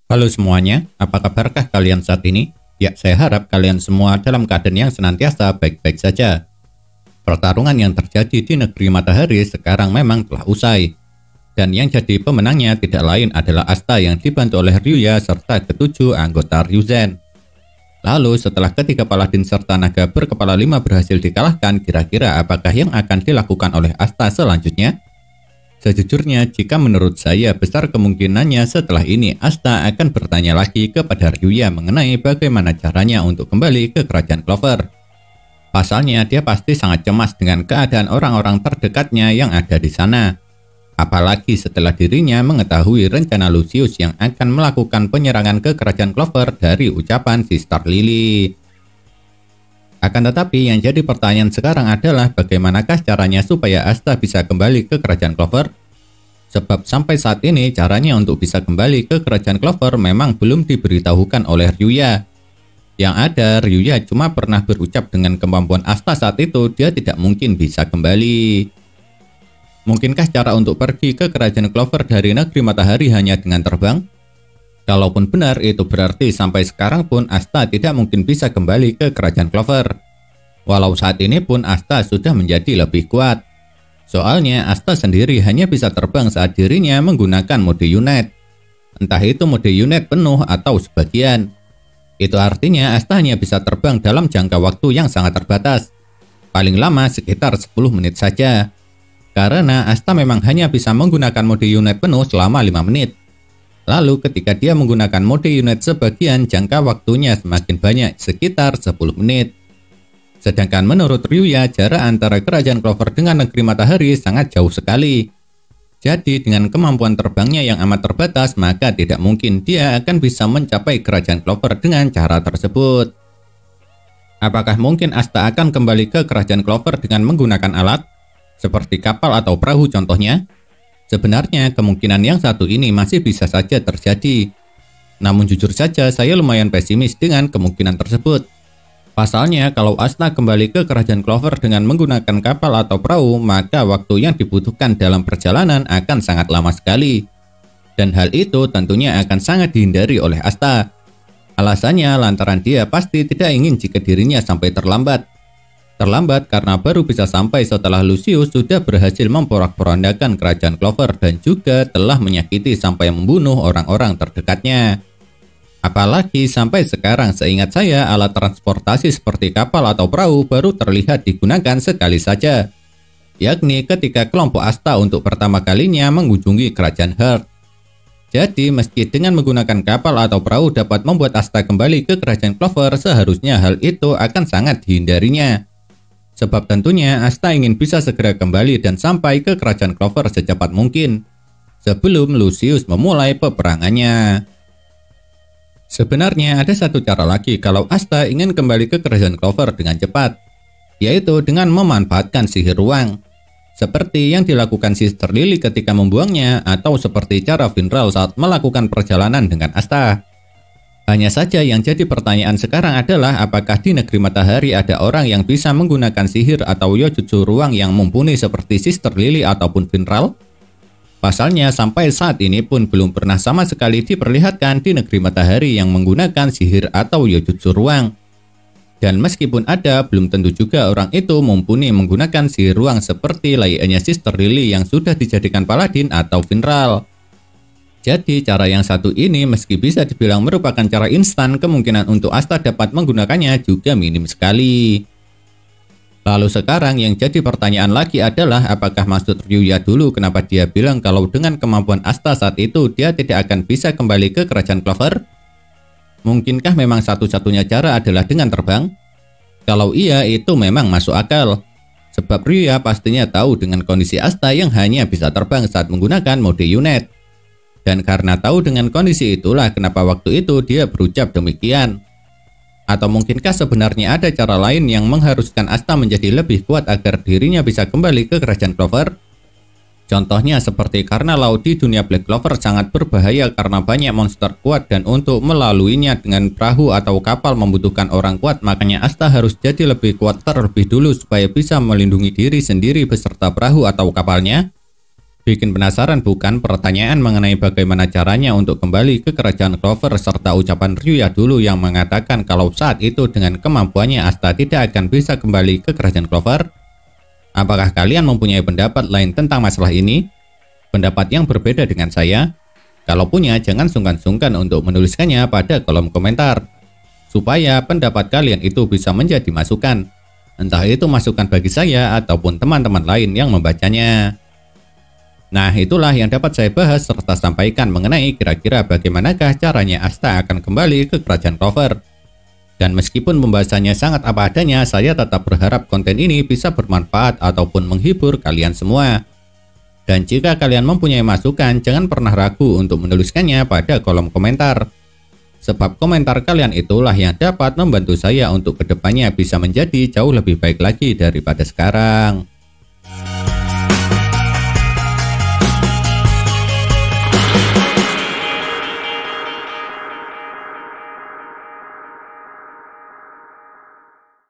Halo semuanya, apa kabarkah kalian saat ini? Ya, saya harap kalian semua dalam keadaan yang senantiasa baik-baik saja. Pertarungan yang terjadi di negeri matahari sekarang memang telah usai. Dan yang jadi pemenangnya tidak lain adalah Asta yang dibantu oleh Ryuya serta ketujuh anggota Ryuzen. Lalu setelah ketiga paladin serta naga berkepala 5 berhasil dikalahkan, kira-kira apakah yang akan dilakukan oleh Asta selanjutnya? Sejujurnya, jika menurut saya besar kemungkinannya setelah ini Asta akan bertanya lagi kepada Ryuya mengenai bagaimana caranya untuk kembali ke kerajaan Clover. Pasalnya dia pasti sangat cemas dengan keadaan orang-orang terdekatnya yang ada di sana. Apalagi setelah dirinya mengetahui rencana Lucius yang akan melakukan penyerangan ke kerajaan Clover dari ucapan Sister Lily. Akan tetapi yang jadi pertanyaan sekarang adalah bagaimanakah caranya supaya Asta bisa kembali ke kerajaan Clover? Sebab sampai saat ini caranya untuk bisa kembali ke kerajaan Clover memang belum diberitahukan oleh Ryuya. Yang ada, Ryuya cuma pernah berucap dengan kemampuan Asta saat itu dia tidak mungkin bisa kembali. Mungkinkah cara untuk pergi ke kerajaan Clover dari negeri matahari hanya dengan terbang? Kalaupun benar, itu berarti sampai sekarang pun Asta tidak mungkin bisa kembali ke kerajaan Clover. Walau saat ini pun Asta sudah menjadi lebih kuat. Soalnya Asta sendiri hanya bisa terbang saat dirinya menggunakan mode unit. Entah itu mode unit penuh atau sebagian. Itu artinya Asta hanya bisa terbang dalam jangka waktu yang sangat terbatas. Paling lama sekitar 10 menit saja. Karena Asta memang hanya bisa menggunakan mode unit penuh selama 5 menit. Lalu ketika dia menggunakan mode unit sebagian, jangka waktunya semakin banyak, sekitar 10 menit. Sedangkan menurut Ryuya, jarak antara kerajaan Clover dengan negeri matahari sangat jauh sekali. Jadi dengan kemampuan terbangnya yang amat terbatas, maka tidak mungkin dia akan bisa mencapai kerajaan Clover dengan cara tersebut. Apakah mungkin Asta akan kembali ke kerajaan Clover dengan menggunakan alat? Seperti kapal atau perahu contohnya? Sebenarnya kemungkinan yang satu ini masih bisa saja terjadi. Namun jujur saja saya lumayan pesimis dengan kemungkinan tersebut. Pasalnya kalau Asta kembali ke kerajaan Clover dengan menggunakan kapal atau perahu, maka waktu yang dibutuhkan dalam perjalanan akan sangat lama sekali. Dan hal itu tentunya akan sangat dihindari oleh Asta. Alasannya lantaran dia pasti tidak ingin jika dirinya sampai terlambat. Terlambat karena baru bisa sampai setelah Lucius sudah berhasil memporak-porandakan kerajaan Clover dan juga telah menyakiti sampai membunuh orang-orang terdekatnya. Apalagi sampai sekarang seingat saya alat transportasi seperti kapal atau perahu baru terlihat digunakan sekali saja. Yakni ketika kelompok Asta untuk pertama kalinya mengunjungi kerajaan Heart. Jadi meski dengan menggunakan kapal atau perahu dapat membuat Asta kembali ke kerajaan Clover, seharusnya hal itu akan sangat dihindarinya. Sebab tentunya Asta ingin bisa segera kembali dan sampai ke kerajaan Clover secepat mungkin sebelum Lucius memulai peperangannya. Sebenarnya ada satu cara lagi kalau Asta ingin kembali ke kerajaan Clover dengan cepat, yaitu dengan memanfaatkan sihir ruang. Seperti yang dilakukan Sister Lily ketika membuangnya, atau seperti cara Finral saat melakukan perjalanan dengan Asta. Hanya saja yang jadi pertanyaan sekarang adalah apakah di negeri matahari ada orang yang bisa menggunakan sihir atau yojutsu ruang yang mumpuni seperti Sister Lily ataupun Finral? Pasalnya sampai saat ini pun belum pernah sama sekali diperlihatkan di negeri matahari yang menggunakan sihir atau yojutsu ruang. Dan meskipun ada, belum tentu juga orang itu mumpuni menggunakan sihir ruang seperti layaknya Sister Lily yang sudah dijadikan paladin atau Finral. Jadi cara yang satu ini meski bisa dibilang merupakan cara instan, kemungkinan untuk Asta dapat menggunakannya juga minim sekali. Lalu sekarang yang jadi pertanyaan lagi adalah apakah maksud Ryuya dulu kenapa dia bilang kalau dengan kemampuan Asta saat itu dia tidak akan bisa kembali ke kerajaan Clover? Mungkinkah memang satu-satunya cara adalah dengan terbang? Kalau iya itu memang masuk akal. Sebab Ryuya pastinya tahu dengan kondisi Asta yang hanya bisa terbang saat menggunakan mode unit. Dan karena tahu dengan kondisi itulah kenapa waktu itu dia berucap demikian. Atau mungkinkah sebenarnya ada cara lain yang mengharuskan Asta menjadi lebih kuat agar dirinya bisa kembali ke kerajaan Clover? Contohnya seperti karena laut di dunia Black Clover sangat berbahaya karena banyak monster kuat dan untuk melaluinya dengan perahu atau kapal membutuhkan orang kuat, makanya Asta harus jadi lebih kuat terlebih dulu supaya bisa melindungi diri sendiri beserta perahu atau kapalnya. Bikin penasaran bukan pertanyaan mengenai bagaimana caranya untuk kembali ke kerajaan Clover serta ucapan Ryuya dulu yang mengatakan kalau saat itu dengan kemampuannya Asta tidak akan bisa kembali ke kerajaan Clover? Apakah kalian mempunyai pendapat lain tentang masalah ini? Pendapat yang berbeda dengan saya? Kalau punya, jangan sungkan-sungkan untuk menuliskannya pada kolom komentar, supaya pendapat kalian itu bisa menjadi masukan. Entah itu masukan bagi saya ataupun teman-teman lain yang membacanya. Nah, itulah yang dapat saya bahas serta sampaikan mengenai kira-kira bagaimanakah caranya Asta akan kembali ke kerajaan Clover. Dan meskipun pembahasannya sangat apa adanya, saya tetap berharap konten ini bisa bermanfaat ataupun menghibur kalian semua. Dan jika kalian mempunyai masukan, jangan pernah ragu untuk menuliskannya pada kolom komentar. Sebab komentar kalian itulah yang dapat membantu saya untuk kedepannya bisa menjadi jauh lebih baik lagi daripada sekarang.